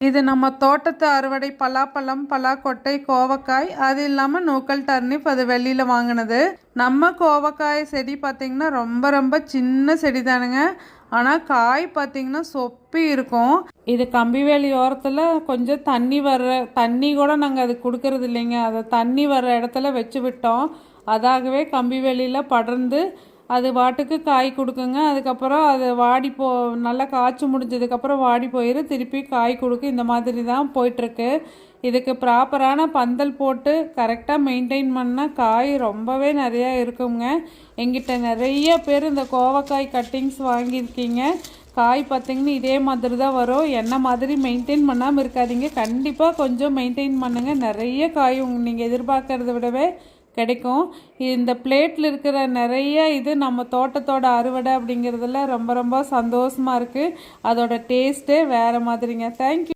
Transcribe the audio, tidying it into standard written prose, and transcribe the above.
இது நம்ம தோட்டத்து அறுவடை பலாப்பழம், பலாக்கொட்டை, கோவக்காய், அது இல்லாமல் நூக்கல் டர்னிப், அது வெளியில் வாங்கினது. நம்ம கோவக்காய் செடி பார்த்திங்கன்னா ரொம்ப ரொம்ப சின்ன செடி தானுங்க. ஆனால் காய் பார்த்திங்கன்னா சொப்பி இருக்கும். இது கம்பிவேலி ஓரத்தில் கொஞ்சம் தண்ணி கூட நாங்கள் அது கொடுக்கறது இல்லைங்க. அதை தண்ணி வர்ற இடத்துல வச்சு விட்டோம். அதாகவே கம்பிவேலியில் படர்ந்து அது பாட்டுக்கு காய் கொடுக்குங்க. அதுக்கப்புறம் அது நல்லா காய்ச்சி முடிஞ்சதுக்கப்புறம் வாடி போயிடும், திருப்பி காய் கொடுக்கும். இந்த மாதிரி தான் போயிட்டுருக்கு. இதுக்கு ப்ராப்பரான பந்தல் போட்டு கரெக்டாக மெயின்டைன் பண்ணால் காய் ரொம்பவே நிறையா இருக்குங்க. எங்கிட்ட நிறைய பேர் இந்த கோவக்காய் கட்டிங்ஸ் வாங்கியிருக்கீங்க. காய் பார்த்திங்கன்னா இதே மாதிரி தான் வரும். என்ன மாதிரி மெயின்டைன் பண்ணாமல் இருக்காதீங்க. கண்டிப்பாக கொஞ்சம் மெயின்டைன் பண்ணுங்கள். நிறைய காய் நீங்கள் எதிர்பார்க்கறத விடவே கிடைக்கும். இந்த பிளேட்டில் இருக்கிற நிறைய இது நம்ம தோட்டத்தோட அறுவடை அப்படிங்கிறதுல ரொம்ப ரொம்ப சந்தோஷமாக இருக்குது. அதோட டேஸ்ட்டே வேறு மாதிரிங்க. தேங்க்யூ.